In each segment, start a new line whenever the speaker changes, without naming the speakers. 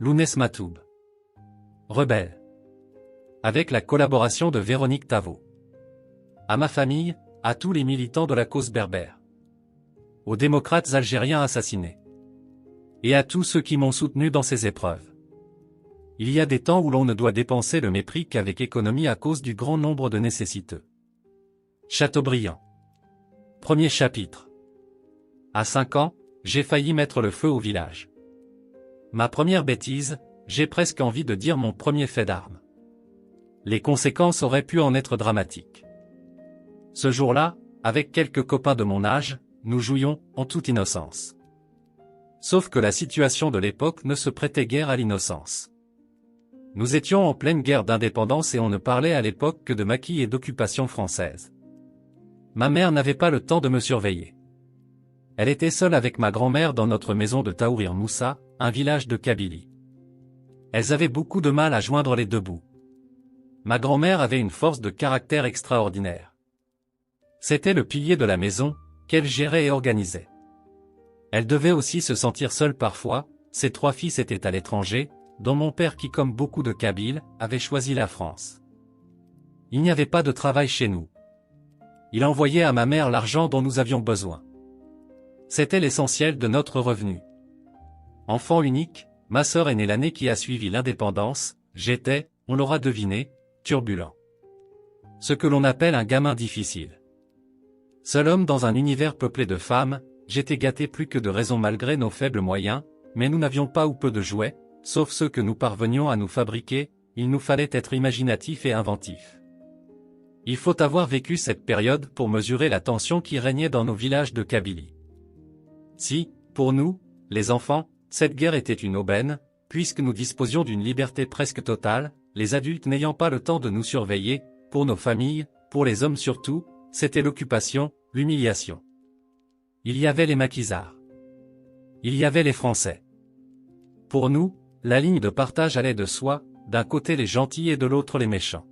Lounès Matoub. Rebelle. Avec la collaboration de Véronique Tavo. À ma famille, à tous les militants de la cause berbère. Aux démocrates algériens assassinés. Et à tous ceux qui m'ont soutenu dans ces épreuves. Il y a des temps où l'on ne doit dépenser le mépris qu'avec économie à cause du grand nombre de nécessiteux. Chateaubriand. Premier chapitre. À 5 ans, j'ai failli mettre le feu au village. Ma première bêtise, j'ai presque envie de dire mon premier fait d'armes. Les conséquences auraient pu en être dramatiques. Ce jour-là, avec quelques copains de mon âge, nous jouions, en toute innocence. Sauf que la situation de l'époque ne se prêtait guère à l'innocence. Nous étions en pleine guerre d'indépendance et on ne parlait à l'époque que de maquis et d'occupation française. Ma mère n'avait pas le temps de me surveiller. Elle était seule avec ma grand-mère dans notre maison de Taourir Moussa, un village de Kabylie. Elles avaient beaucoup de mal à joindre les deux bouts. Ma grand-mère avait une force de caractère extraordinaire. C'était le pilier de la maison, qu'elle gérait et organisait. Elle devait aussi se sentir seule parfois, ses 3 fils étaient à l'étranger, dont mon père qui comme beaucoup de Kabyles, avait choisi la France. Il n'y avait pas de travail chez nous. Il envoyait à ma mère l'argent dont nous avions besoin. C'était l'essentiel de notre revenu. Enfant unique, ma sœur aînée l'année qui a suivi l'indépendance, j'étais, on l'aura deviné, turbulent. Ce que l'on appelle un gamin difficile. Seul homme dans un univers peuplé de femmes, j'étais gâté plus que de raison malgré nos faibles moyens, mais nous n'avions pas ou peu de jouets, sauf ceux que nous parvenions à nous fabriquer, il nous fallait être imaginatifs et inventifs. Il faut avoir vécu cette période pour mesurer la tension qui régnait dans nos villages de Kabylie. Si, pour nous, les enfants, cette guerre était une aubaine, puisque nous disposions d'une liberté presque totale, les adultes n'ayant pas le temps de nous surveiller, pour nos familles, pour les hommes surtout, c'était l'occupation, l'humiliation. Il y avait les maquisards. Il y avait les Français. Pour nous, la ligne de partage allait de soi, d'un côté les gentils et de l'autre les méchants.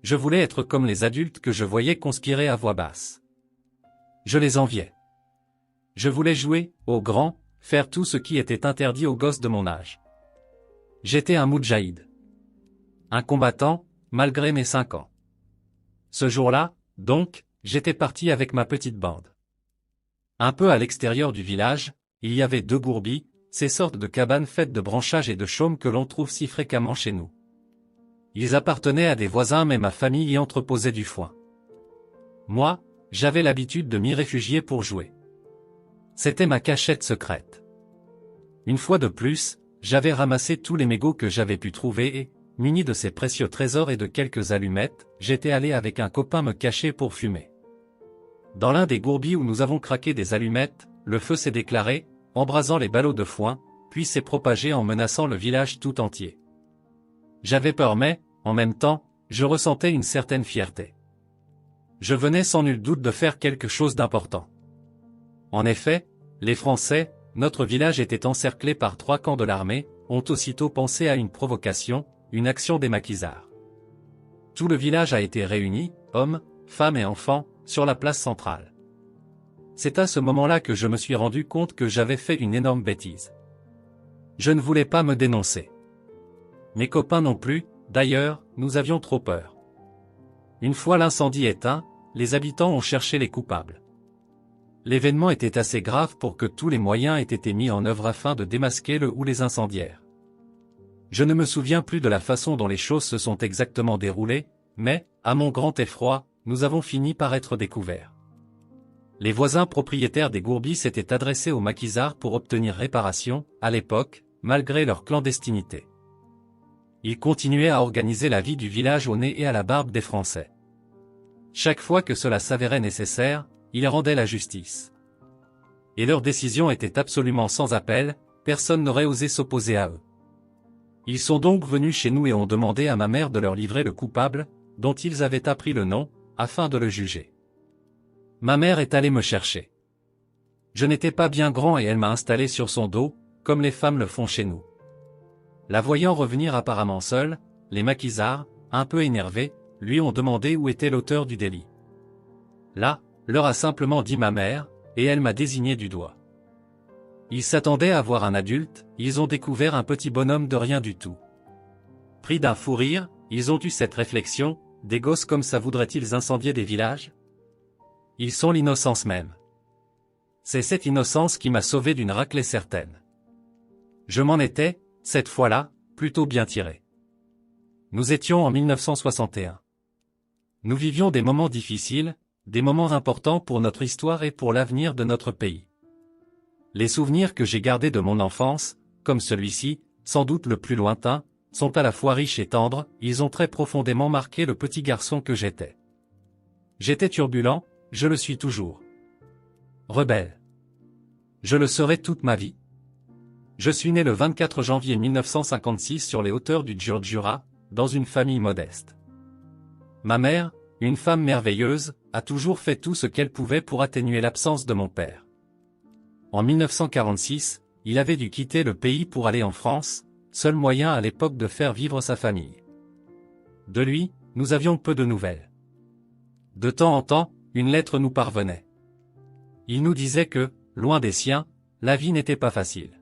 Je voulais être comme les adultes que je voyais conspirer à voix basse. Je les enviais. Je voulais jouer, aux grands, faire tout ce qui était interdit aux gosses de mon âge. J'étais un moudjahid. Un combattant, malgré mes 5 ans. Ce jour-là, donc, j'étais parti avec ma petite bande. Un peu à l'extérieur du village, il y avait 2 gourbis, ces sortes de cabanes faites de branchages et de chaumes que l'on trouve si fréquemment chez nous. Ils appartenaient à des voisins mais ma famille y entreposait du foin. Moi, j'avais l'habitude de m'y réfugier pour jouer. C'était ma cachette secrète. Une fois de plus, j'avais ramassé tous les mégots que j'avais pu trouver et, muni de ces précieux trésors et de quelques allumettes, j'étais allé avec un copain me cacher pour fumer. Dans l'un des gourbis où nous avons craqué des allumettes, le feu s'est déclaré, embrasant les ballots de foin, puis s'est propagé en menaçant le village tout entier. J'avais peur mais, en même temps, je ressentais une certaine fierté. Je venais sans nul doute de faire quelque chose d'important. En effet, les Français, notre village était encerclé par 3 camps de l'armée, ont aussitôt pensé à une provocation, une action des maquisards. Tout le village a été réuni, hommes, femmes et enfants, sur la place centrale. C'est à ce moment-là que je me suis rendu compte que j'avais fait une énorme bêtise. Je ne voulais pas me dénoncer. Mes copains non plus, d'ailleurs, nous avions trop peur. Une fois l'incendie éteint, les habitants ont cherché les coupables. L'événement était assez grave pour que tous les moyens aient été mis en œuvre afin de démasquer le ou les incendiaires. Je ne me souviens plus de la façon dont les choses se sont exactement déroulées, mais, à mon grand effroi, nous avons fini par être découverts. Les voisins propriétaires des gourbis s'étaient adressés aux maquisards pour obtenir réparation, à l'époque, malgré leur clandestinité. Ils continuaient à organiser la vie du village au nez et à la barbe des Français. Chaque fois que cela s'avérait nécessaire, ils rendaient la justice. Et leurs décisions étaient absolument sans appel, personne n'aurait osé s'opposer à eux. Ils sont donc venus chez nous et ont demandé à ma mère de leur livrer le coupable, dont ils avaient appris le nom, afin de le juger. Ma mère est allée me chercher. Je n'étais pas bien grand et elle m'a installé sur son dos, comme les femmes le font chez nous. La voyant revenir apparemment seule, les maquisards, un peu énervés, lui ont demandé où était l'auteur du délit. Là, leur a simplement dit ma mère, et elle m'a désigné du doigt. Ils s'attendaient à voir un adulte, ils ont découvert un petit bonhomme de rien du tout. Pris d'un fou rire, ils ont eu cette réflexion, des gosses comme ça voudraient-ils incendier des villages? Ils sont l'innocence même. C'est cette innocence qui m'a sauvé d'une raclée certaine. Je m'en étais, cette fois-là, plutôt bien tiré. Nous étions en 1961. Nous vivions des moments difficiles, des moments importants pour notre histoire et pour l'avenir de notre pays. Les souvenirs que j'ai gardés de mon enfance, comme celui-ci, sans doute le plus lointain, sont à la fois riches et tendres, ils ont très profondément marqué le petit garçon que j'étais. J'étais turbulent, je le suis toujours. Rebelle. Je le serai toute ma vie. Je suis né le 24 janvier 1956 sur les hauteurs du Djurdjura, dans une famille modeste. Ma mère, une femme merveilleuse, a toujours fait tout ce qu'elle pouvait pour atténuer l'absence de mon père. En 1946, il avait dû quitter le pays pour aller en France, seul moyen à l'époque de faire vivre sa famille. De lui, nous avions peu de nouvelles. De temps en temps, une lettre nous parvenait. Il nous disait que, loin des siens, la vie n'était pas facile.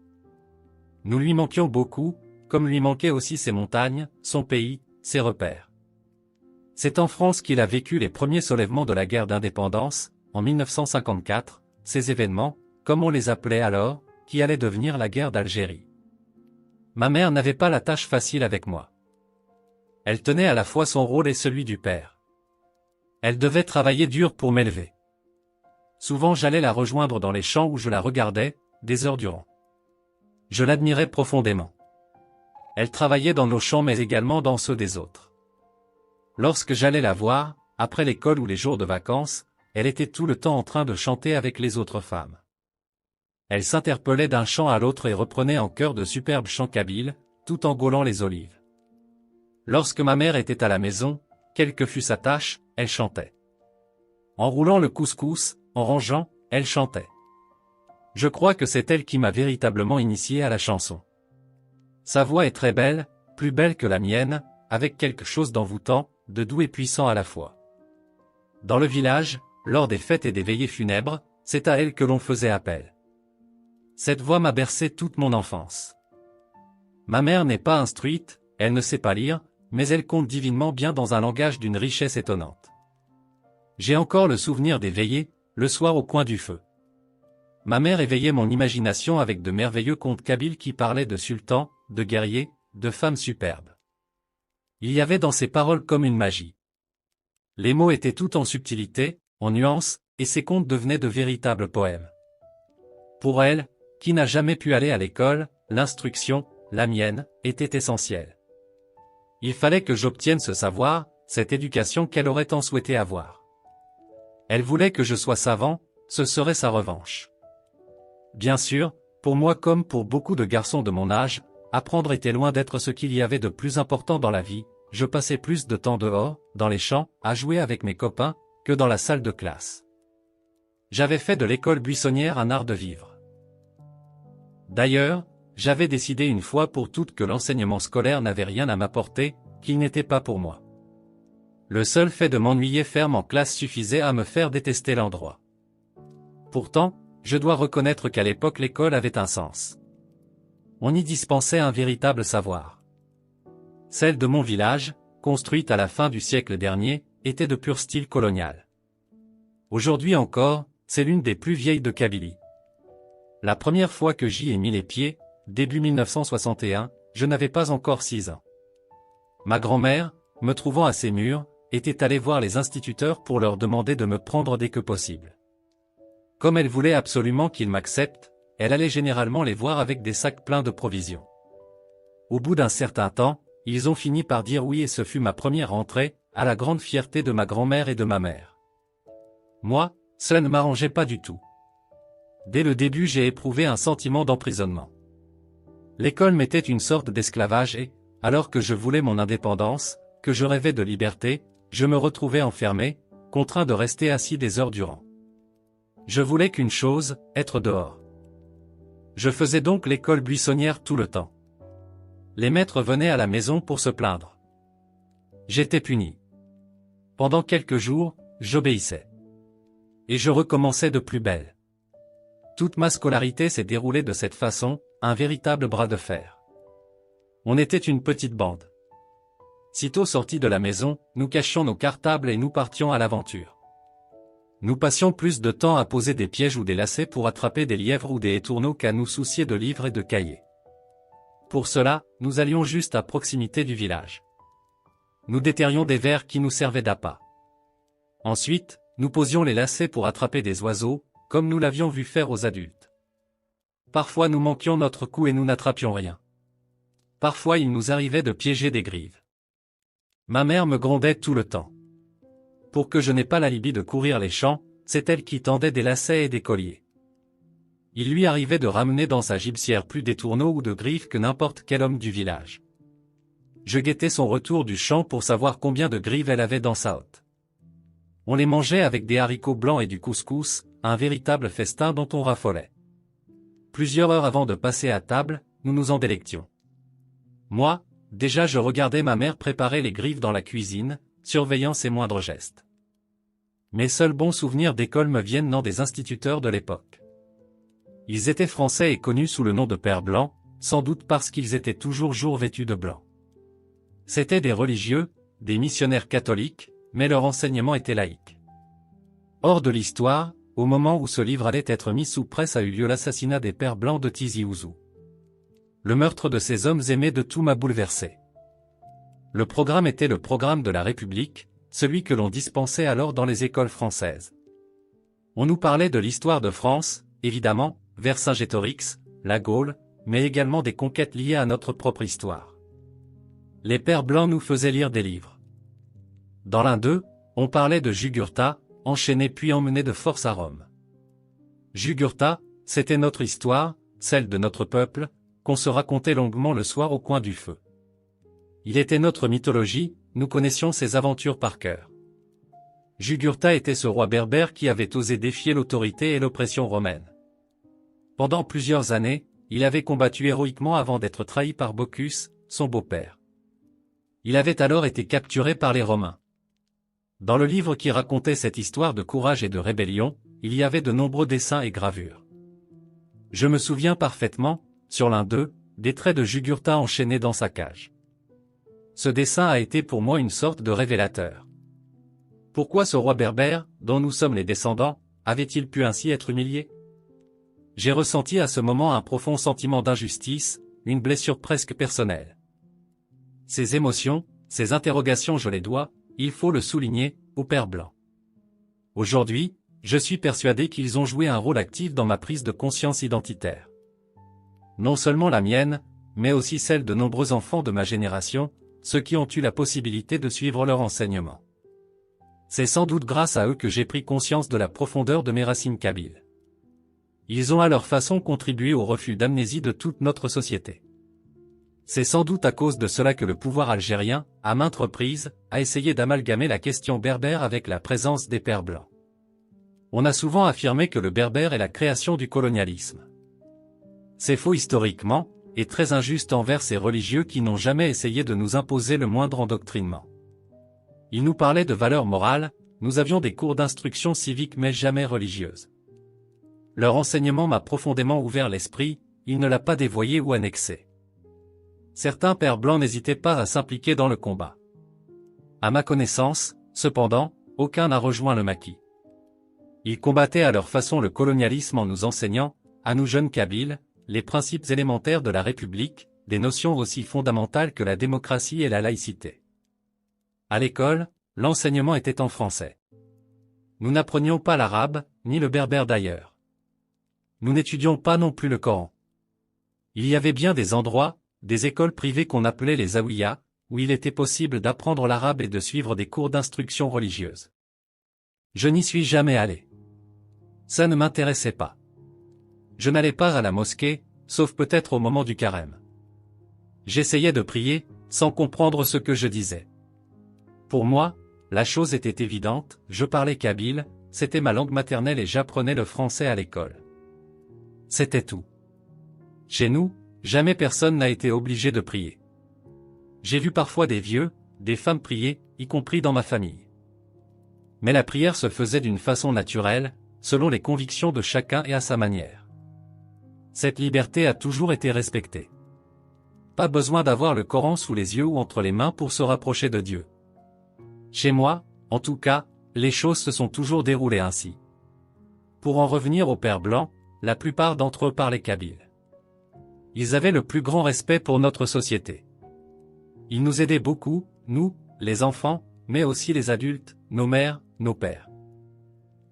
Nous lui manquions beaucoup, comme lui manquaient aussi ses montagnes, son pays, ses repères. C'est en France qu'il a vécu les premiers soulèvements de la guerre d'indépendance, en 1954, ces événements, comme on les appelait alors, qui allaient devenir la guerre d'Algérie. Ma mère n'avait pas la tâche facile avec moi. Elle tenait à la fois son rôle et celui du père. Elle devait travailler dur pour m'élever. Souvent j'allais la rejoindre dans les champs où je la regardais, des heures durant. Je l'admirais profondément. Elle travaillait dans nos champs mais également dans ceux des autres. Lorsque j'allais la voir, après l'école ou les jours de vacances, elle était tout le temps en train de chanter avec les autres femmes. Elle s'interpellait d'un chant à l'autre et reprenait en chœur de superbes chants kabyles, tout en gaulant les olives. Lorsque ma mère était à la maison, quelle que fût sa tâche, elle chantait. En roulant le couscous, en rangeant, elle chantait. Je crois que c'est elle qui m'a véritablement initié à la chanson. Sa voix est très belle, plus belle que la mienne, avec quelque chose d'envoûtant, de doux et puissant à la fois. Dans le village, lors des fêtes et des veillées funèbres, c'est à elle que l'on faisait appel. Cette voix m'a bercé toute mon enfance. Ma mère n'est pas instruite, elle ne sait pas lire, mais elle compte divinement bien dans un langage d'une richesse étonnante. J'ai encore le souvenir des veillées, le soir au coin du feu. Ma mère éveillait mon imagination avec de merveilleux contes kabyles qui parlaient de sultans, de guerriers, de femmes superbes. Il y avait dans ces paroles comme une magie. Les mots étaient tout en subtilité, en nuances, et ces contes devenaient de véritables poèmes. Pour elle, qui n'a jamais pu aller à l'école, l'instruction, la mienne, était essentielle. Il fallait que j'obtienne ce savoir, cette éducation qu'elle aurait tant souhaité avoir. Elle voulait que je sois savant, ce serait sa revanche. Bien sûr, pour moi comme pour beaucoup de garçons de mon âge, apprendre était loin d'être ce qu'il y avait de plus important dans la vie, je passais plus de temps dehors, dans les champs, à jouer avec mes copains, que dans la salle de classe. J'avais fait de l'école buissonnière un art de vivre. D'ailleurs, j'avais décidé une fois pour toutes que l'enseignement scolaire n'avait rien à m'apporter, qu'il n'était pas pour moi. Le seul fait de m'ennuyer ferme en classe suffisait à me faire détester l'endroit. Pourtant, je dois reconnaître qu'à l'époque l'école avait un sens. On y dispensait un véritable savoir. Celle de mon village, construite à la fin du siècle dernier, était de pur style colonial. Aujourd'hui encore, c'est l'une des plus vieilles de Kabylie. La première fois que j'y ai mis les pieds, début 1961, je n'avais pas encore 6 ans. Ma grand-mère, me trouvant assez mûr, était allée voir les instituteurs pour leur demander de me prendre dès que possible. Comme elle voulait absolument qu'ils m'acceptent, elle allait généralement les voir avec des sacs pleins de provisions. Au bout d'un certain temps, ils ont fini par dire oui et ce fut ma première rentrée, à la grande fierté de ma grand-mère et de ma mère. Moi, cela ne m'arrangeait pas du tout. Dès le début j'ai éprouvé un sentiment d'emprisonnement. L'école m'était une sorte d'esclavage et, alors que je voulais mon indépendance, que je rêvais de liberté, je me retrouvais enfermé, contraint de rester assis des heures durant. Je voulais qu'une chose, être dehors. Je faisais donc l'école buissonnière tout le temps. Les maîtres venaient à la maison pour se plaindre. J'étais puni. Pendant quelques jours, j'obéissais. Et je recommençais de plus belle. Toute ma scolarité s'est déroulée de cette façon, un véritable bras de fer. On était une petite bande. Sitôt sortis de la maison, nous cachions nos cartables et nous partions à l'aventure. Nous passions plus de temps à poser des pièges ou des lacets pour attraper des lièvres ou des étourneaux qu'à nous soucier de livres et de cahiers. Pour cela, nous allions juste à proximité du village. Nous déterrions des vers qui nous servaient d'appât. Ensuite, nous posions les lacets pour attraper des oiseaux, comme nous l'avions vu faire aux adultes. Parfois nous manquions notre coup et nous n'attrapions rien. Parfois il nous arrivait de piéger des grives. Ma mère me grondait tout le temps. Pour que je n'ai pas l'alibi de courir les champs, c'est elle qui tendait des lacets et des colliers. Il lui arrivait de ramener dans sa gibecière plus d'étourneaux ou de griffes que n'importe quel homme du village. Je guettais son retour du champ pour savoir combien de grives elle avait dans sa hotte. On les mangeait avec des haricots blancs et du couscous, un véritable festin dont on raffolait. Plusieurs heures avant de passer à table, nous nous en délections. Moi, déjà je regardais ma mère préparer les grives dans la cuisine, surveillant ses moindres gestes. Mes seuls bons souvenirs d'école me viennent des instituteurs de l'époque. Ils étaient français et connus sous le nom de Pères Blancs, sans doute parce qu'ils étaient toujours vêtus de blanc. C'étaient des religieux, des missionnaires catholiques, mais leur enseignement était laïque. Hors de l'histoire, au moment où ce livre allait être mis sous presse a eu lieu l'assassinat des Pères Blancs de Tizi Ouzou. Le meurtre de ces hommes aimés de tout m'a bouleversé. Le programme était le programme de la République, celui que l'on dispensait alors dans les écoles françaises. On nous parlait de l'histoire de France, évidemment, Vercingétorix, la Gaule, mais également des conquêtes liées à notre propre histoire. Les Pères Blancs nous faisaient lire des livres. Dans l'un d'eux, on parlait de Jugurtha, enchaîné puis emmené de force à Rome. Jugurtha, c'était notre histoire, celle de notre peuple, qu'on se racontait longuement le soir au coin du feu. Il était notre mythologie, nous connaissions ses aventures par cœur. Jugurtha était ce roi berbère qui avait osé défier l'autorité et l'oppression romaine. Pendant plusieurs années, il avait combattu héroïquement avant d'être trahi par Bocchus, son beau-père. Il avait alors été capturé par les Romains. Dans le livre qui racontait cette histoire de courage et de rébellion, il y avait de nombreux dessins et gravures. Je me souviens parfaitement, sur l'un d'eux, des traits de Jugurtha enchaîné dans sa cage. Ce dessin a été pour moi une sorte de révélateur. Pourquoi ce roi berbère, dont nous sommes les descendants, avait-il pu ainsi être humilié? J'ai ressenti à ce moment un profond sentiment d'injustice, une blessure presque personnelle. Ces émotions, ces interrogations je les dois, il faut le souligner, aux Pères Blancs. Aujourd'hui, je suis persuadé qu'ils ont joué un rôle actif dans ma prise de conscience identitaire. Non seulement la mienne, mais aussi celle de nombreux enfants de ma génération, ceux qui ont eu la possibilité de suivre leur enseignement. C'est sans doute grâce à eux que j'ai pris conscience de la profondeur de mes racines kabyles. Ils ont à leur façon contribué au refus d'amnésie de toute notre société. C'est sans doute à cause de cela que le pouvoir algérien, à maintes reprises, a essayé d'amalgamer la question berbère avec la présence des Pères Blancs. On a souvent affirmé que le berbère est la création du colonialisme. C'est faux historiquement, et très injuste envers ces religieux qui n'ont jamais essayé de nous imposer le moindre endoctrinement. Ils nous parlaient de valeurs morales, nous avions des cours d'instruction civique mais jamais religieuses. Leur enseignement m'a profondément ouvert l'esprit, il ne l'a pas dévoyé ou annexé. Certains Pères Blancs n'hésitaient pas à s'impliquer dans le combat. À ma connaissance, cependant, aucun n'a rejoint le maquis. Ils combattaient à leur façon le colonialisme en nous enseignant, à nous jeunes Kabyles, les principes élémentaires de la République, des notions aussi fondamentales que la démocratie et la laïcité. À l'école, l'enseignement était en français. Nous n'apprenions pas l'arabe, ni le berbère d'ailleurs. Nous n'étudions pas non plus le Coran. Il y avait bien des endroits, des écoles privées qu'on appelait les zaouïas, où il était possible d'apprendre l'arabe et de suivre des cours d'instruction religieuse. Je n'y suis jamais allé. Ça ne m'intéressait pas. Je n'allais pas à la mosquée, sauf peut-être au moment du carême. J'essayais de prier, sans comprendre ce que je disais. Pour moi, la chose était évidente, je parlais kabyle, c'était ma langue maternelle et j'apprenais le français à l'école. C'était tout. Chez nous, jamais personne n'a été obligé de prier. J'ai vu parfois des vieux, des femmes prier, y compris dans ma famille. Mais la prière se faisait d'une façon naturelle, selon les convictions de chacun et à sa manière. Cette liberté a toujours été respectée. Pas besoin d'avoir le Coran sous les yeux ou entre les mains pour se rapprocher de Dieu. Chez moi, en tout cas, les choses se sont toujours déroulées ainsi. Pour en revenir aux Pères blancs, la plupart d'entre eux parlaient kabyle. Ils avaient le plus grand respect pour notre société. Ils nous aidaient beaucoup, nous, les enfants, mais aussi les adultes, nos mères, nos pères.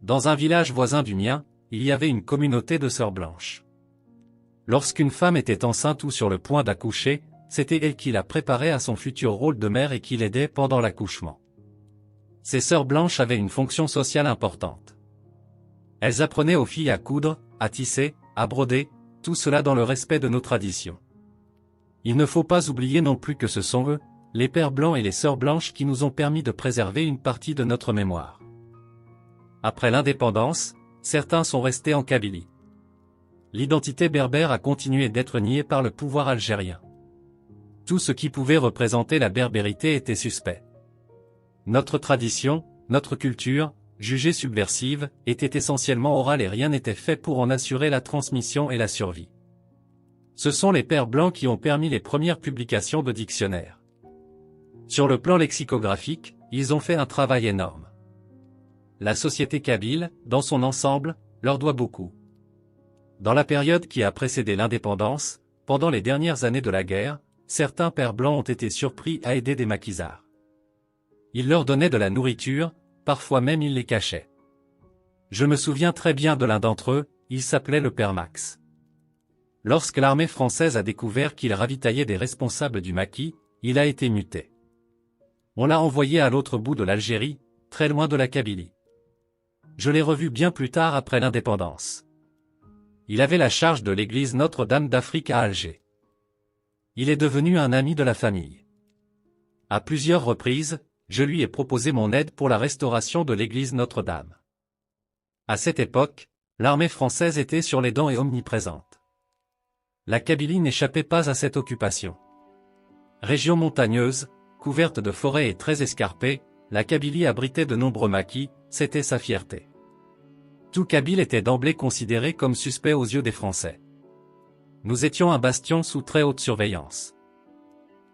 Dans un village voisin du mien, il y avait une communauté de sœurs blanches. Lorsqu'une femme était enceinte ou sur le point d'accoucher, c'était elle qui la préparait à son futur rôle de mère et qui l'aidait pendant l'accouchement. Ces sœurs blanches avaient une fonction sociale importante. Elles apprenaient aux filles à coudre, à tisser, à broder, tout cela dans le respect de nos traditions. Il ne faut pas oublier non plus que ce sont eux, les Pères blancs et les Sœurs blanches qui nous ont permis de préserver une partie de notre mémoire. Après l'indépendance, certains sont restés en Kabylie. L'identité berbère a continué d'être niée par le pouvoir algérien. Tout ce qui pouvait représenter la berbérité était suspect. Notre tradition, notre culture, jugée subversive, était essentiellement orale et rien n'était fait pour en assurer la transmission et la survie. Ce sont les Pères blancs qui ont permis les premières publications de dictionnaires. Sur le plan lexicographique, ils ont fait un travail énorme. La société kabyle, dans son ensemble, leur doit beaucoup. Dans la période qui a précédé l'indépendance, pendant les dernières années de la guerre, certains Pères blancs ont été surpris à aider des maquisards. Ils leur donnaient de la nourriture, parfois même ils les cachaient. Je me souviens très bien de l'un d'entre eux, il s'appelait le Père Max. Lorsque l'armée française a découvert qu'il ravitaillait des responsables du maquis, il a été muté. On l'a envoyé à l'autre bout de l'Algérie, très loin de la Kabylie. Je l'ai revu bien plus tard après l'indépendance. Il avait la charge de l'église Notre-Dame d'Afrique à Alger. Il est devenu un ami de la famille. À plusieurs reprises, je lui ai proposé mon aide pour la restauration de l'église Notre-Dame. À cette époque, l'armée française était sur les dents et omniprésente. La Kabylie n'échappait pas à cette occupation. Région montagneuse, couverte de forêts et très escarpée, la Kabylie abritait de nombreux maquis, c'était sa fierté. Tout Kabyle était d'emblée considéré comme suspect aux yeux des Français. Nous étions un bastion sous très haute surveillance.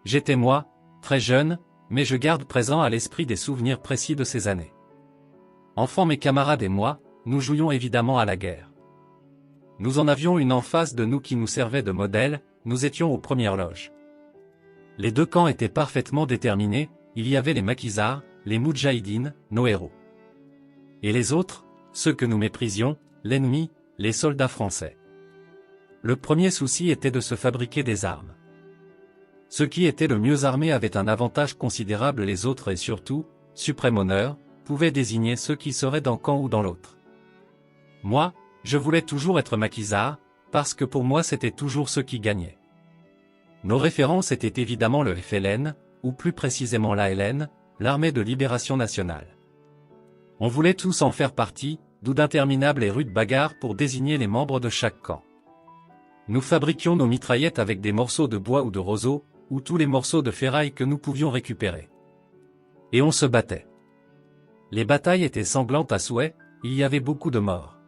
J'étais moi, très jeune, mais je garde présent à l'esprit des souvenirs précis de ces années. Enfants, mes camarades et moi, nous jouions évidemment à la guerre. Nous en avions une en face de nous qui nous servait de modèle, nous étions aux premières loges. Les deux camps étaient parfaitement déterminés, il y avait les maquisards, les moudjahidines, nos héros. Et les autres, ceux que nous méprisions, l'ennemi, les soldats français. Le premier souci était de se fabriquer des armes. Ceux qui étaient le mieux armés avaient un avantage considérable, les autres et surtout, suprême honneur, pouvaient désigner ceux qui seraient dans camp ou dans l'autre. Moi, je voulais toujours être maquisard, parce que pour moi c'était toujours ceux qui gagnaient. Nos références étaient évidemment le FLN, ou plus précisément l'ALN, l'Armée de Libération Nationale. On voulait tous en faire partie, d'où d'interminables et rudes bagarres pour désigner les membres de chaque camp. Nous fabriquions nos mitraillettes avec des morceaux de bois ou de roseau, ou tous les morceaux de ferraille que nous pouvions récupérer. Et on se battait. Les batailles étaient sanglantes à souhait, il y avait beaucoup de morts.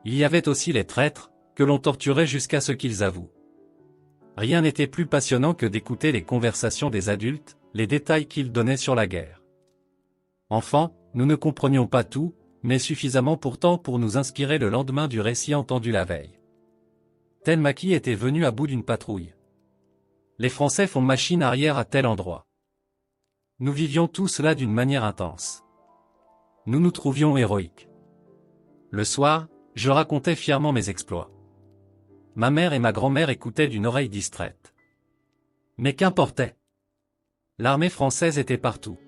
Il y avait aussi les traîtres, que l'on torturait jusqu'à ce qu'ils avouent. Rien n'était plus passionnant que d'écouter les conversations des adultes, les détails qu'ils donnaient sur la guerre. Enfants, nous ne comprenions pas tout, mais suffisamment pourtant pour nous inspirer le lendemain du récit entendu la veille. Tel maquis était venu à bout d'une patrouille. Les Français font machine arrière à tel endroit. Nous vivions tout cela d'une manière intense. Nous nous trouvions héroïques. Le soir, je racontais fièrement mes exploits. Ma mère et ma grand-mère écoutaient d'une oreille distraite. Mais qu'importait? L'armée française était partout.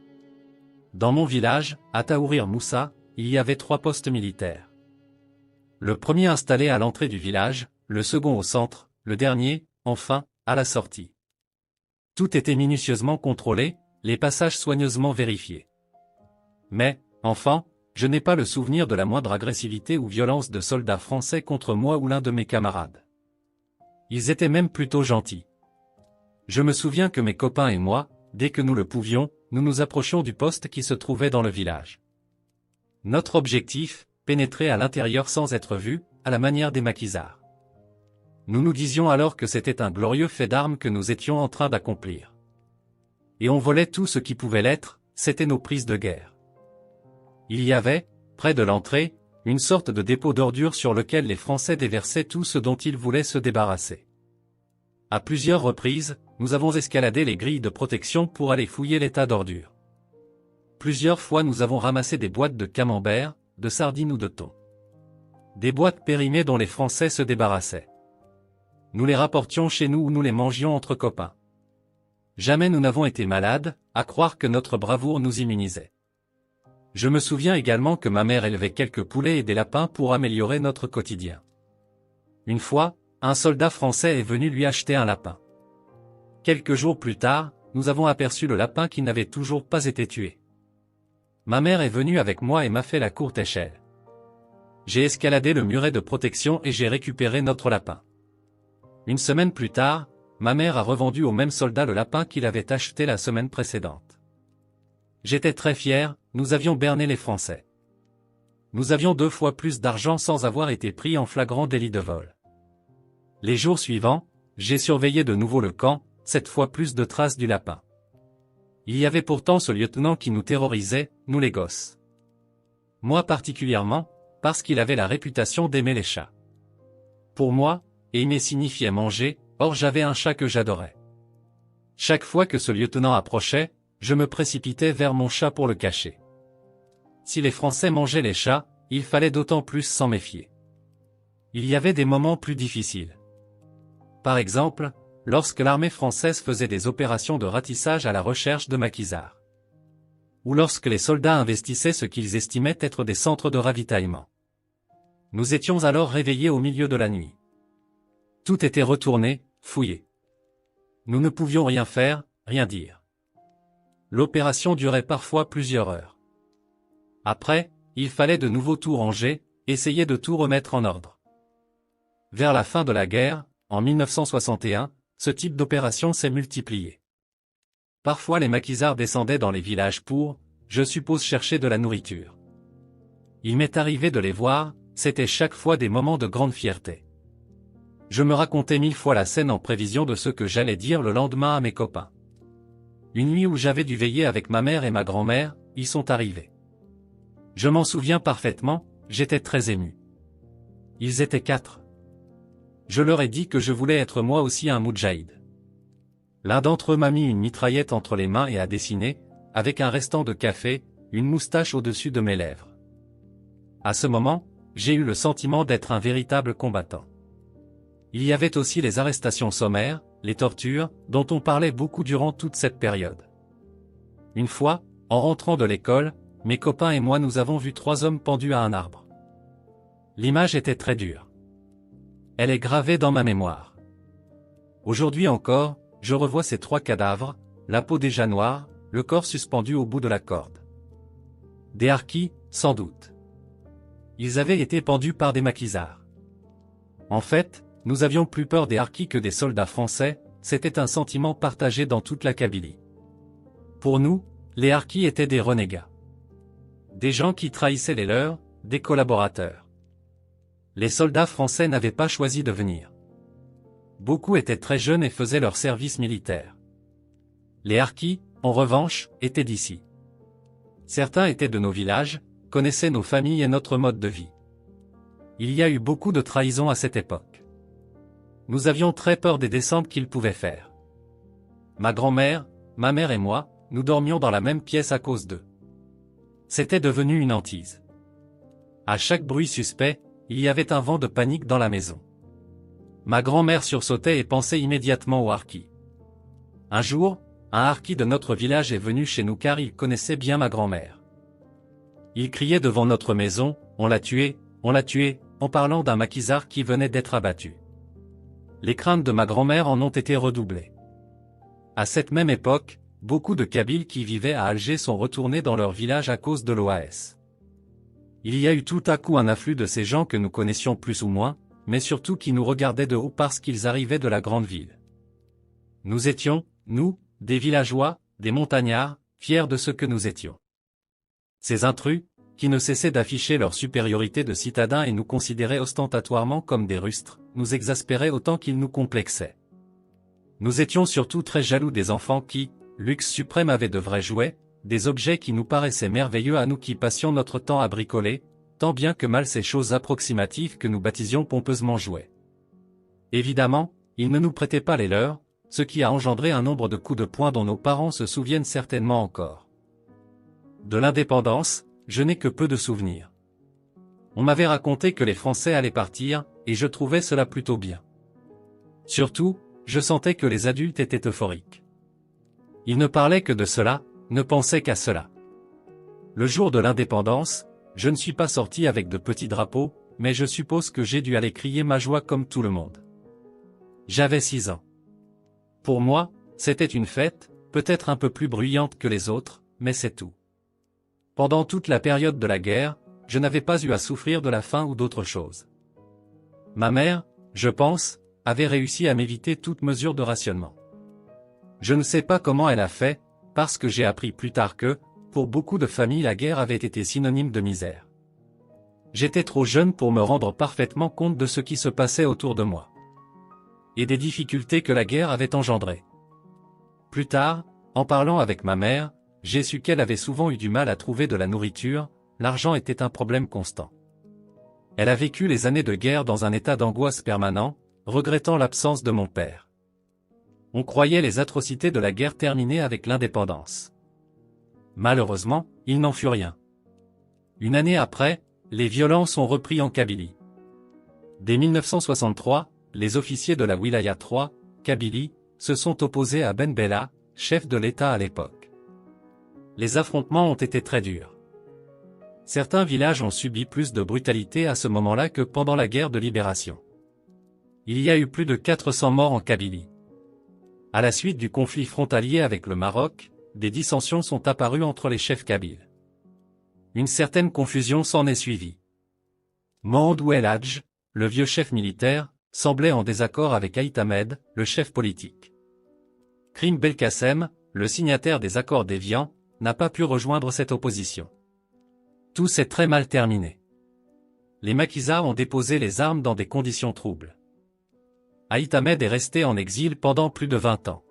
Dans mon village, à Taourir Moussa, il y avait 3 postes militaires. Le premier installé à l'entrée du village, le second au centre, le dernier, enfin, à la sortie. Tout était minutieusement contrôlé, les passages soigneusement vérifiés. Mais, enfant, je n'ai pas le souvenir de la moindre agressivité ou violence de soldats français contre moi ou l'un de mes camarades. Ils étaient même plutôt gentils. Je me souviens que mes copains et moi, dès que nous le pouvions, nous nous approchions du poste qui se trouvait dans le village. Notre objectif, pénétrer à l'intérieur sans être vu, à la manière des maquisards. Nous nous disions alors que c'était un glorieux fait d'armes que nous étions en train d'accomplir. Et on volait tout ce qui pouvait l'être, c'étaient nos prises de guerre. Il y avait, près de l'entrée, une sorte de dépôt d'ordures sur lequel les Français déversaient tout ce dont ils voulaient se débarrasser. À plusieurs reprises, nous avons escaladé les grilles de protection pour aller fouiller les tas d'ordures. Plusieurs fois nous avons ramassé des boîtes de camembert, de sardines ou de thon. Des boîtes périmées dont les Français se débarrassaient. Nous les rapportions chez nous ou nous les mangions entre copains. Jamais nous n'avons été malades, à croire que notre bravoure nous immunisait. Je me souviens également que ma mère élevait quelques poulets et des lapins pour améliorer notre quotidien. Une fois, un soldat français est venu lui acheter un lapin. Quelques jours plus tard, nous avons aperçu le lapin qui n'avait toujours pas été tué. Ma mère est venue avec moi et m'a fait la courte échelle. J'ai escaladé le muret de protection et j'ai récupéré notre lapin. Une semaine plus tard, ma mère a revendu au même soldat le lapin qu'il avait acheté la semaine précédente. J'étais très fier, nous avions berné les Français. Nous avions 2 fois plus d'argent sans avoir été pris en flagrant délit de vol. Les jours suivants, j'ai surveillé de nouveau le camp, cette fois plus de traces du lapin. Il y avait pourtant ce lieutenant qui nous terrorisait, nous les gosses. Moi particulièrement, parce qu'il avait la réputation d'aimer les chats. Pour moi, aimer signifiait manger, or j'avais un chat que j'adorais. Chaque fois que ce lieutenant approchait, je me précipitais vers mon chat pour le cacher. Si les Français mangeaient les chats, il fallait d'autant plus s'en méfier. Il y avait des moments plus difficiles. Par exemple, lorsque l'armée française faisait des opérations de ratissage à la recherche de maquisards. Ou lorsque les soldats investissaient ce qu'ils estimaient être des centres de ravitaillement. Nous étions alors réveillés au milieu de la nuit. Tout était retourné, fouillé. Nous ne pouvions rien faire, rien dire. L'opération durait parfois plusieurs heures. Après, il fallait de nouveau tout ranger, essayer de tout remettre en ordre. Vers la fin de la guerre, en 1961, ce type d'opération s'est multiplié. Parfois les maquisards descendaient dans les villages pour, je suppose, chercher de la nourriture. Il m'est arrivé de les voir, c'était chaque fois des moments de grande fierté. Je me racontais 1000 fois la scène en prévision de ce que j'allais dire le lendemain à mes copains. Une nuit où j'avais dû veiller avec ma mère et ma grand-mère, ils sont arrivés. Je m'en souviens parfaitement, j'étais très ému. Ils étaient 4. Je leur ai dit que je voulais être moi aussi un moudjahid. L'un d'entre eux m'a mis une mitraillette entre les mains et a dessiné, avec un restant de café, une moustache au-dessus de mes lèvres. À ce moment, j'ai eu le sentiment d'être un véritable combattant. Il y avait aussi les arrestations sommaires, les tortures, dont on parlait beaucoup durant toute cette période. Une fois, en rentrant de l'école, mes copains et moi nous avons vu 3 hommes pendus à un arbre. L'image était très dure. Elle est gravée dans ma mémoire. Aujourd'hui encore, je revois ces 3 cadavres, la peau déjà noire, le corps suspendu au bout de la corde. Des harkis, sans doute. Ils avaient été pendus par des maquisards. En fait, nous avions plus peur des harkis que des soldats français, c'était un sentiment partagé dans toute la Kabylie. Pour nous, les harkis étaient des renégats. Des gens qui trahissaient les leurs, des collaborateurs. Les soldats français n'avaient pas choisi de venir. Beaucoup étaient très jeunes et faisaient leur service militaire. Les harkis, en revanche, étaient d'ici. Certains étaient de nos villages, connaissaient nos familles et notre mode de vie. Il y a eu beaucoup de trahisons à cette époque. Nous avions très peur des descentes qu'ils pouvaient faire. Ma grand-mère, ma mère et moi, nous dormions dans la même pièce à cause d'eux. C'était devenu une hantise. À chaque bruit suspect, il y avait un vent de panique dans la maison. Ma grand-mère sursautait et pensait immédiatement aux harkis. Un jour, un harki de notre village est venu chez nous car il connaissait bien ma grand-mère. Il criait devant notre maison, « On l'a tué, en parlant d'un maquisard qui venait d'être abattu. Les craintes de ma grand-mère en ont été redoublées. À cette même époque, beaucoup de Kabyles qui vivaient à Alger sont retournés dans leur village à cause de l'OAS. Il y a eu tout à coup un afflux de ces gens que nous connaissions plus ou moins, mais surtout qui nous regardaient de haut parce qu'ils arrivaient de la grande ville. Nous étions, nous, des villageois, des montagnards, fiers de ce que nous étions. Ces intrus, qui ne cessaient d'afficher leur supériorité de citadins et nous considéraient ostentatoirement comme des rustres, nous exaspérait autant qu'il nous complexait. Nous étions surtout très jaloux des enfants qui, luxe suprême, avaient de vrais jouets, des objets qui nous paraissaient merveilleux à nous qui passions notre temps à bricoler, tant bien que mal ces choses approximatives que nous baptisions pompeusement jouets. Évidemment, ils ne nous prêtaient pas les leurs, ce qui a engendré un nombre de coups de poing dont nos parents se souviennent certainement encore. De l'indépendance, je n'ai que peu de souvenirs. On m'avait raconté que les Français allaient partir, et je trouvais cela plutôt bien. Surtout, je sentais que les adultes étaient euphoriques. Ils ne parlaient que de cela, ne pensaient qu'à cela. Le jour de l'indépendance, je ne suis pas sorti avec de petits drapeaux, mais je suppose que j'ai dû aller crier ma joie comme tout le monde. J'avais 6 ans. Pour moi, c'était une fête, peut-être un peu plus bruyante que les autres, mais c'est tout. Pendant toute la période de la guerre, je n'avais pas eu à souffrir de la faim ou d'autre chose. Ma mère, je pense, avait réussi à m'éviter toute mesure de rationnement. Je ne sais pas comment elle a fait, parce que j'ai appris plus tard que, pour beaucoup de familles, la guerre avait été synonyme de misère. J'étais trop jeune pour me rendre parfaitement compte de ce qui se passait autour de moi. Et des difficultés que la guerre avait engendrées. Plus tard, en parlant avec ma mère, j'ai su qu'elle avait souvent eu du mal à trouver de la nourriture, l'argent était un problème constant. Elle a vécu les années de guerre dans un état d'angoisse permanent, regrettant l'absence de mon père. On croyait les atrocités de la guerre terminées avec l'indépendance. Malheureusement, il n'en fut rien. Une année après, les violences ont repris en Kabylie. Dès 1963, les officiers de la Wilaya 3, Kabylie, se sont opposés à Ben Bella, chef de l'État à l'époque. Les affrontements ont été très durs. Certains villages ont subi plus de brutalité à ce moment-là que pendant la guerre de libération. Il y a eu plus de 400 morts en Kabylie. À la suite du conflit frontalier avec le Maroc, des dissensions sont apparues entre les chefs kabyles. Une certaine confusion s'en est suivie. Mohamedou El Hadj, le vieux chef militaire, semblait en désaccord avec Aït Ahmed, le chef politique. Krim Belkacem, le signataire des accords d'Évian, n'a pas pu rejoindre cette opposition. Tout s'est très mal terminé. Les maquisards ont déposé les armes dans des conditions troubles. Aït Ahmed est resté en exil pendant plus de 20 ans.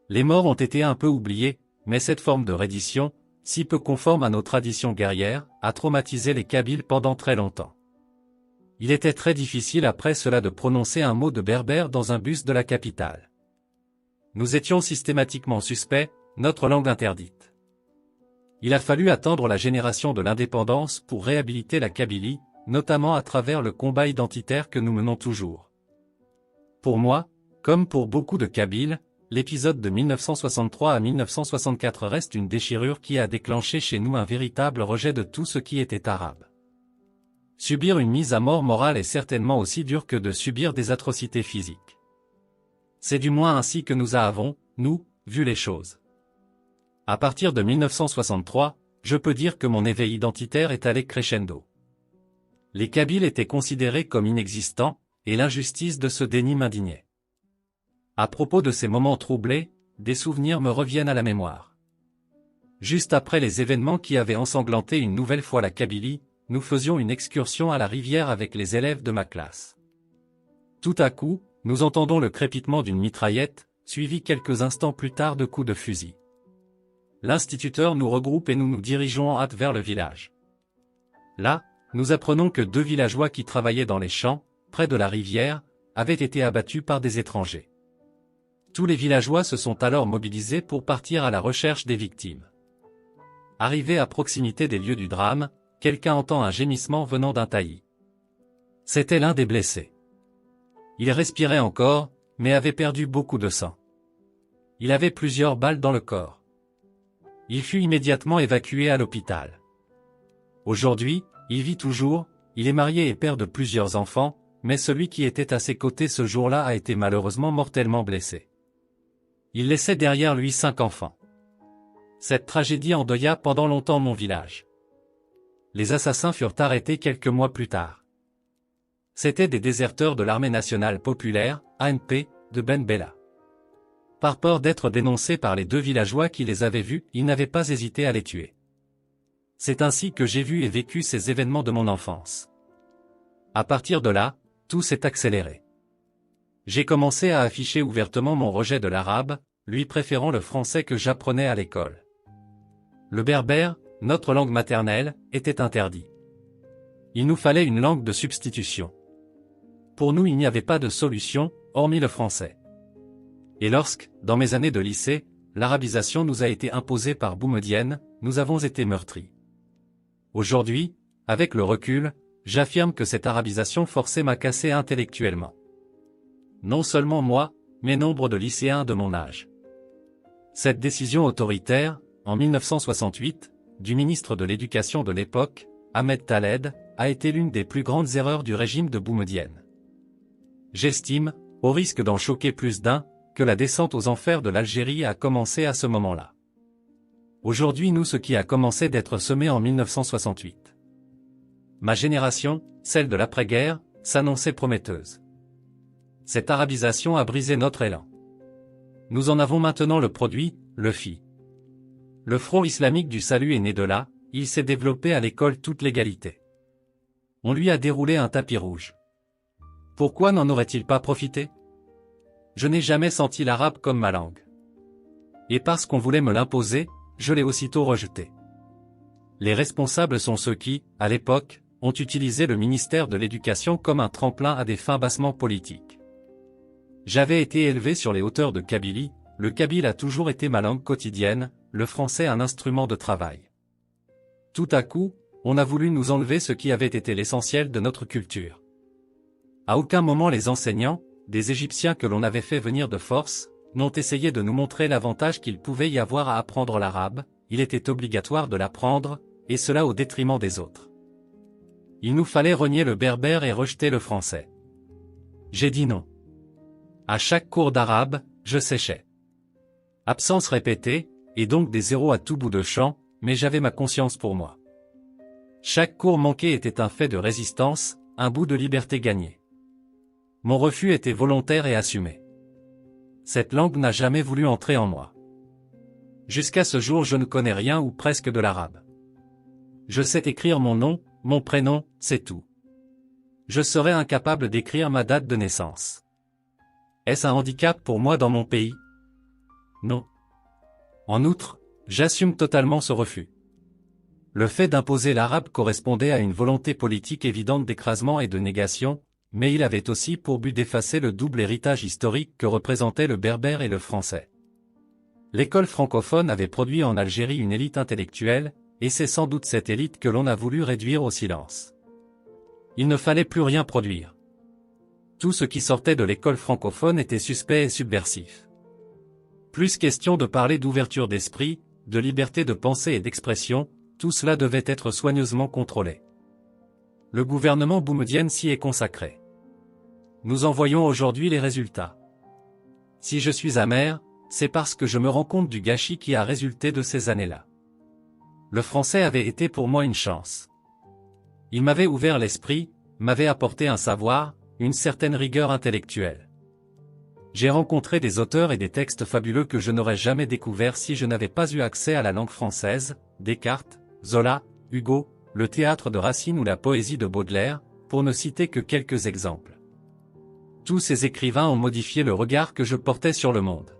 Les morts ont été un peu oubliés, mais cette forme de reddition, si peu conforme à nos traditions guerrières, a traumatisé les Kabyles pendant très longtemps. Il était très difficile après cela de prononcer un mot de berbère dans un bus de la capitale. Nous étions systématiquement suspects, notre langue interdite. Il a fallu attendre la génération de l'indépendance pour réhabiliter la Kabylie, notamment à travers le combat identitaire que nous menons toujours. Pour moi, comme pour beaucoup de Kabyles, l'épisode de 1963 à 1964 reste une déchirure qui a déclenché chez nous un véritable rejet de tout ce qui était arabe. Subir une mise à mort morale est certainement aussi dur que de subir des atrocités physiques. C'est du moins ainsi que nous avons, nous, vu les choses. À partir de 1963, je peux dire que mon éveil identitaire est allé crescendo. Les Kabyles étaient considérés comme inexistants, et l'injustice de ce déni m'indignait. À propos de ces moments troublés, des souvenirs me reviennent à la mémoire. Juste après les événements qui avaient ensanglanté une nouvelle fois la Kabylie, nous faisions une excursion à la rivière avec les élèves de ma classe. Tout à coup, nous entendons le crépitement d'une mitraillette, suivi quelques instants plus tard de coups de fusil. L'instituteur nous regroupe et nous nous dirigeons en hâte vers le village. Là, nous apprenons que 2 villageois qui travaillaient dans les champs, près de la rivière, avaient été abattus par des étrangers. Tous les villageois se sont alors mobilisés pour partir à la recherche des victimes. Arrivé à proximité des lieux du drame, quelqu'un entend un gémissement venant d'un taillis. C'était l'un des blessés. Il respirait encore, mais avait perdu beaucoup de sang. Il avait plusieurs balles dans le corps. Il fut immédiatement évacué à l'hôpital. Aujourd'hui, il vit toujours, il est marié et père de plusieurs enfants, mais celui qui était à ses côtés ce jour-là a été malheureusement mortellement blessé. Il laissait derrière lui 5 enfants. Cette tragédie endeuilla pendant longtemps mon village. Les assassins furent arrêtés quelques mois plus tard. C'étaient des déserteurs de l'Armée nationale populaire, ANP, de Ben Bella. Par peur d'être dénoncés par les 2 villageois qui les avaient vus, ils n'avaient pas hésité à les tuer. C'est ainsi que j'ai vu et vécu ces événements de mon enfance. À partir de là, tout s'est accéléré. J'ai commencé à afficher ouvertement mon rejet de l'arabe, lui préférant le français que j'apprenais à l'école. Le berbère, notre langue maternelle, était interdit. Il nous fallait une langue de substitution. Pour nous, il n'y avait pas de solution, hormis le français. Et lorsque, dans mes années de lycée, l'arabisation nous a été imposée par Boumedienne, nous avons été meurtris. Aujourd'hui, avec le recul, j'affirme que cette arabisation forcée m'a cassé intellectuellement. Non seulement moi, mais nombre de lycéens de mon âge. Cette décision autoritaire, en 1968, du ministre de l'Éducation de l'époque, Ahmed Talled, a été l'une des plus grandes erreurs du régime de Boumedienne. J'estime, au risque d'en choquer plus d'un, que la descente aux enfers de l'Algérie a commencé à ce moment-là. Aujourd'hui ce qui a commencé d'être semé en 1968. Ma génération, celle de l'après-guerre, s'annonçait prometteuse. Cette arabisation a brisé notre élan. Nous en avons maintenant le produit, le FI. Le Front islamique du salut est né de là, il s'est développé à l'école toute l'égalité. On lui a déroulé un tapis rouge. Pourquoi n'en aurait-il pas profité? Je n'ai jamais senti l'arabe comme ma langue. Et parce qu'on voulait me l'imposer, je l'ai aussitôt rejeté. Les responsables sont ceux qui, à l'époque, ont utilisé le ministère de l'Éducation comme un tremplin à des fins bassement politiques. J'avais été élevé sur les hauteurs de Kabylie, le kabyle a toujours été ma langue quotidienne, le français un instrument de travail. Tout à coup, on a voulu nous enlever ce qui avait été l'essentiel de notre culture. À aucun moment les enseignants, des Égyptiens que l'on avait fait venir de force, n'ont essayé de nous montrer l'avantage qu'il pouvait y avoir à apprendre l'arabe, il était obligatoire de l'apprendre, et cela au détriment des autres. Il nous fallait renier le berbère et rejeter le français. J'ai dit non. À chaque cours d'arabe, je séchais. Absence répétée, et donc des zéros à tout bout de champ, mais j'avais ma conscience pour moi. Chaque cours manqué était un fait de résistance, un bout de liberté gagné. Mon refus était volontaire et assumé. Cette langue n'a jamais voulu entrer en moi. Jusqu'à ce jour je ne connais rien ou presque de l'arabe. Je sais écrire mon nom, mon prénom, c'est tout. Je serais incapable d'écrire ma date de naissance. Est-ce un handicap pour moi dans mon pays? Non. En outre, j'assume totalement ce refus. Le fait d'imposer l'arabe correspondait à une volonté politique évidente d'écrasement et de négation, mais il avait aussi pour but d'effacer le double héritage historique que représentaient le berbère et le français. L'école francophone avait produit en Algérie une élite intellectuelle, et c'est sans doute cette élite que l'on a voulu réduire au silence. Il ne fallait plus rien produire. Tout ce qui sortait de l'école francophone était suspect et subversif. Plus question de parler d'ouverture d'esprit, de liberté de pensée et d'expression, tout cela devait être soigneusement contrôlé. Le gouvernement Boumedienne s'y est consacré. Nous en voyons aujourd'hui les résultats. Si je suis amer, c'est parce que je me rends compte du gâchis qui a résulté de ces années-là. Le français avait été pour moi une chance. Il m'avait ouvert l'esprit, m'avait apporté un savoir, une certaine rigueur intellectuelle. J'ai rencontré des auteurs et des textes fabuleux que je n'aurais jamais découverts si je n'avais pas eu accès à la langue française, Descartes, Zola, Hugo, le théâtre de Racine ou la poésie de Baudelaire, pour ne citer que quelques exemples. Tous ces écrivains ont modifié le regard que je portais sur le monde.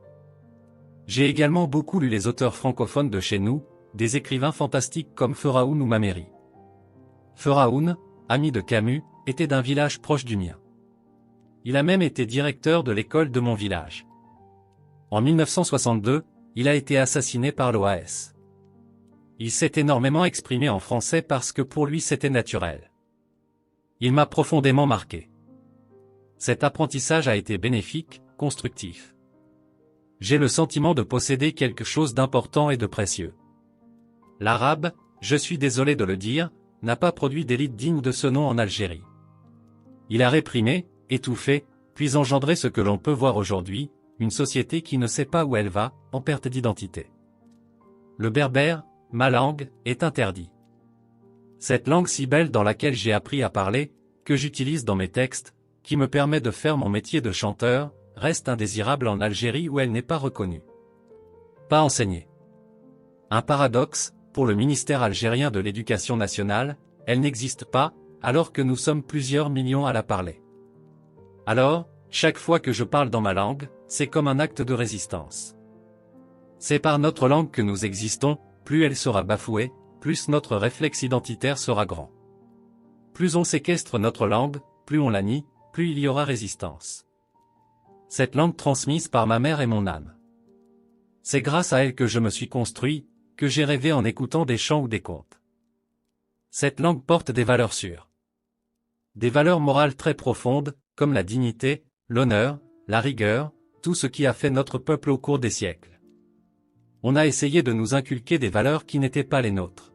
J'ai également beaucoup lu les auteurs francophones de chez nous, des écrivains fantastiques comme Feraoun ou Maméry. Feraoun, ami de Camus, était d'un village proche du mien. Il a même été directeur de l'école de mon village. En 1962, il a été assassiné par l'OAS. Il s'est énormément exprimé en français parce que pour lui c'était naturel. Il m'a profondément marqué. Cet apprentissage a été bénéfique, constructif. J'ai le sentiment de posséder quelque chose d'important et de précieux. L'arabe, je suis désolé de le dire, n'a pas produit d'élite digne de ce nom en Algérie. Il a réprimé, étouffé, puis engendré ce que l'on peut voir aujourd'hui, une société qui ne sait pas où elle va, en perte d'identité. Le berbère, ma langue, est interdit. Cette langue si belle dans laquelle j'ai appris à parler, que j'utilise dans mes textes, qui me permet de faire mon métier de chanteur, reste indésirable en Algérie où elle n'est pas reconnue. Pas enseignée. Un paradoxe, pour le ministère algérien de l'Éducation nationale, elle n'existe pas, alors que nous sommes plusieurs millions à la parler. Alors, chaque fois que je parle dans ma langue, c'est comme un acte de résistance. C'est par notre langue que nous existons, plus elle sera bafouée, plus notre réflexe identitaire sera grand. Plus on séquestre notre langue, plus on la nie, plus il y aura résistance. Cette langue transmise par ma mère est mon âme. C'est grâce à elle que je me suis construit, que j'ai rêvé en écoutant des chants ou des contes. Cette langue porte des valeurs sûres. Des valeurs morales très profondes, comme la dignité, l'honneur, la rigueur, tout ce qui a fait notre peuple au cours des siècles. On a essayé de nous inculquer des valeurs qui n'étaient pas les nôtres.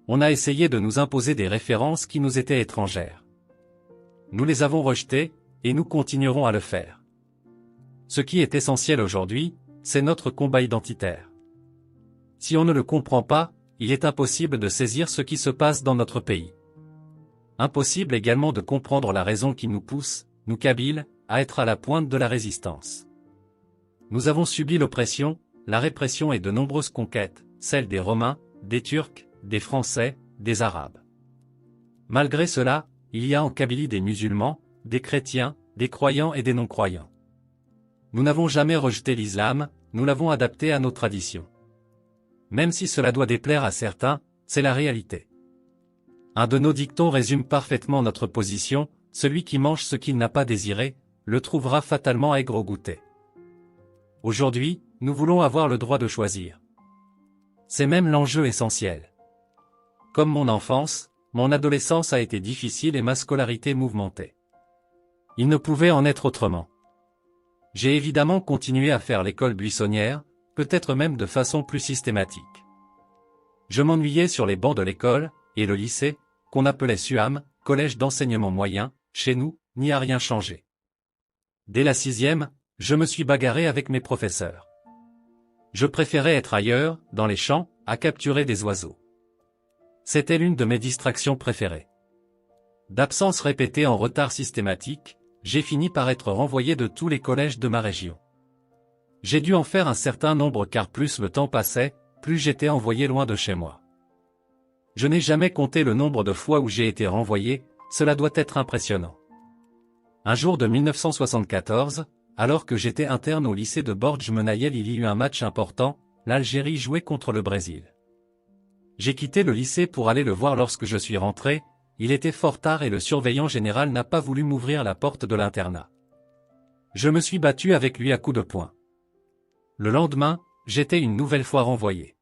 On a essayé de nous imposer des références qui nous étaient étrangères. Nous les avons rejetées, et nous continuerons à le faire. Ce qui est essentiel aujourd'hui, c'est notre combat identitaire. Si on ne le comprend pas, il est impossible de saisir ce qui se passe dans notre pays. Impossible également de comprendre la raison qui nous pousse, nous Kabyles, à être à la pointe de la résistance. Nous avons subi l'oppression, la répression et de nombreuses conquêtes, celles des Romains, des Turcs, des Français, des Arabes. Malgré cela, il y a en Kabylie des musulmans, des chrétiens, des croyants et des non-croyants. Nous n'avons jamais rejeté l'islam, nous l'avons adapté à nos traditions. Même si cela doit déplaire à certains, c'est la réalité. Un de nos dictons résume parfaitement notre position, celui qui mange ce qu'il n'a pas désiré, le trouvera fatalement aigre au goûter. Aujourd'hui, nous voulons avoir le droit de choisir. C'est même l'enjeu essentiel. Comme mon enfance, mon adolescence a été difficile et ma scolarité mouvementée. Il ne pouvait en être autrement. J'ai évidemment continué à faire l'école buissonnière, peut-être même de façon plus systématique. Je m'ennuyais sur les bancs de l'école, et le lycée, qu'on appelait SUAM, collège d'enseignement moyen, chez nous, n'y a rien changé. Dès la 6e, je me suis bagarré avec mes professeurs. Je préférais être ailleurs, dans les champs, à capturer des oiseaux. C'était l'une de mes distractions préférées. D'absence répétée en retard systématique, j'ai fini par être renvoyé de tous les collèges de ma région. J'ai dû en faire un certain nombre car plus le temps passait, plus j'étais envoyé loin de chez moi. Je n'ai jamais compté le nombre de fois où j'ai été renvoyé, cela doit être impressionnant. Un jour de 1974, alors que j'étais interne au lycée de Borj Menayel, il y eut un match important, l'Algérie jouait contre le Brésil. J'ai quitté le lycée pour aller le voir lorsque je suis rentré, il était fort tard et le surveillant général n'a pas voulu m'ouvrir la porte de l'internat. Je me suis battu avec lui à coups de poing. Le lendemain, j'étais une nouvelle fois renvoyé.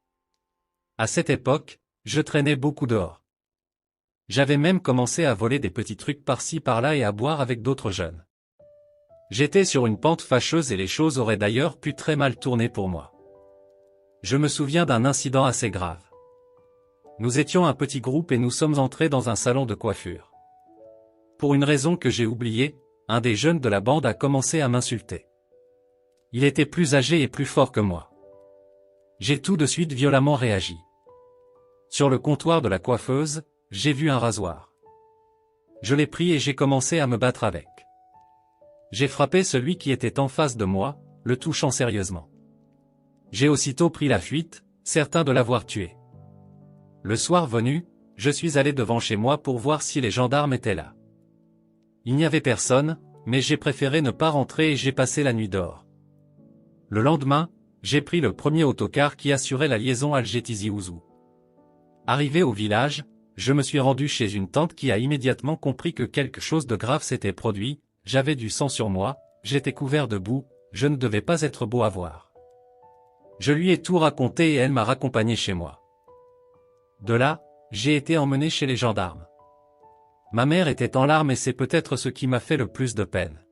À cette époque, je traînais beaucoup dehors. J'avais même commencé à voler des petits trucs par-ci par-là et à boire avec d'autres jeunes. J'étais sur une pente fâcheuse et les choses auraient d'ailleurs pu très mal tourner pour moi. Je me souviens d'un incident assez grave. Nous étions un petit groupe et nous sommes entrés dans un salon de coiffure. Pour une raison que j'ai oubliée, un des jeunes de la bande a commencé à m'insulter. Il était plus âgé et plus fort que moi. J'ai tout de suite violemment réagi. Sur le comptoir de la coiffeuse, j'ai vu un rasoir. Je l'ai pris et j'ai commencé à me battre avec. J'ai frappé celui qui était en face de moi, le touchant sérieusement. J'ai aussitôt pris la fuite, certain de l'avoir tué. Le soir venu, je suis allé devant chez moi pour voir si les gendarmes étaient là. Il n'y avait personne, mais j'ai préféré ne pas rentrer et j'ai passé la nuit dehors. Le lendemain, j'ai pris le premier autocar qui assurait la liaison Alger-Tizi-Ouzou. Arrivé au village, je me suis rendu chez une tante qui a immédiatement compris que quelque chose de grave s'était produit, j'avais du sang sur moi, j'étais couvert de boue, je ne devais pas être beau à voir. Je lui ai tout raconté et elle m'a raccompagné chez moi. De là, j'ai été emmené chez les gendarmes. Ma mère était en larmes et c'est peut-être ce qui m'a fait le plus de peine.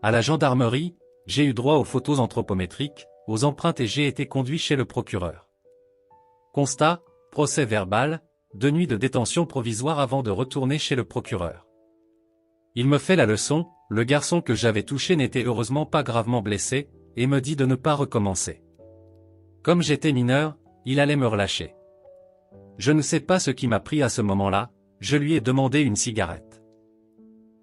À la gendarmerie, j'ai eu droit aux photos anthropométriques, aux empreintes et j'ai été conduit chez le procureur. Constat, procès verbal, 2 nuits de détention provisoire avant de retourner chez le procureur. Il me fait la leçon, le garçon que j'avais touché n'était heureusement pas gravement blessé, et me dit de ne pas recommencer. Comme j'étais mineur, il allait me relâcher. Je ne sais pas ce qui m'a pris à ce moment-là, je lui ai demandé une cigarette.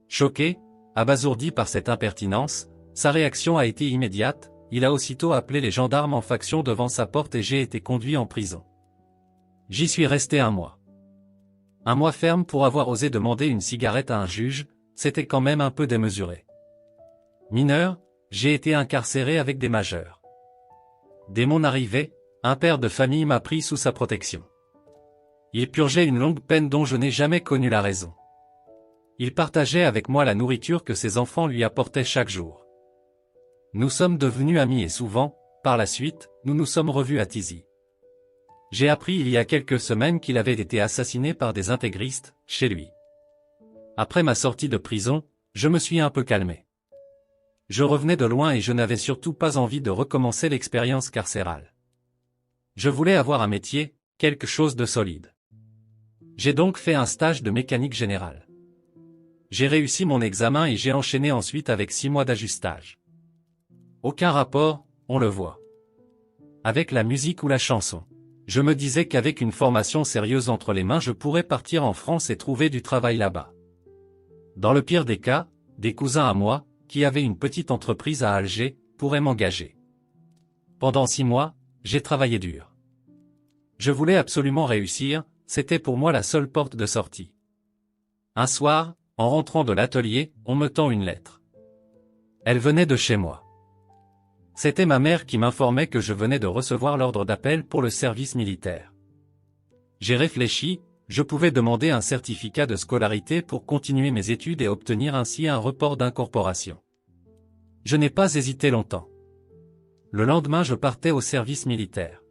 Choqué, abasourdi par cette impertinence, sa réaction a été immédiate, il a aussitôt appelé les gendarmes en faction devant sa porte et j'ai été conduit en prison. J'y suis resté 1 mois. 1 mois ferme pour avoir osé demander une cigarette à un juge, c'était quand même un peu démesuré. Mineur, j'ai été incarcéré avec des majeurs. Dès mon arrivée, un père de famille m'a pris sous sa protection. Il purgeait une longue peine dont je n'ai jamais connu la raison. Il partageait avec moi la nourriture que ses enfants lui apportaient chaque jour. Nous sommes devenus amis et souvent, par la suite, nous nous sommes revus à Tizi. J'ai appris il y a quelques semaines qu'il avait été assassiné par des intégristes, chez lui. Après ma sortie de prison, je me suis un peu calmé. Je revenais de loin et je n'avais surtout pas envie de recommencer l'expérience carcérale. Je voulais avoir un métier, quelque chose de solide. J'ai donc fait un stage de mécanique générale. J'ai réussi mon examen et j'ai enchaîné ensuite avec 6 mois d'ajustage. Aucun rapport, on le voit, avec la musique ou la chanson. Je me disais qu'avec une formation sérieuse entre les mains je pourrais partir en France et trouver du travail là-bas. Dans le pire des cas, des cousins à moi, qui avaient une petite entreprise à Alger, pourraient m'engager. Pendant 6 mois, j'ai travaillé dur. Je voulais absolument réussir, c'était pour moi la seule porte de sortie. Un soir, en rentrant de l'atelier, on me tend une lettre. Elle venait de chez moi. C'était ma mère qui m'informait que je venais de recevoir l'ordre d'appel pour le service militaire. J'ai réfléchi, je pouvais demander un certificat de scolarité pour continuer mes études et obtenir ainsi un report d'incorporation. Je n'ai pas hésité longtemps. Le lendemain je partais au service militaire.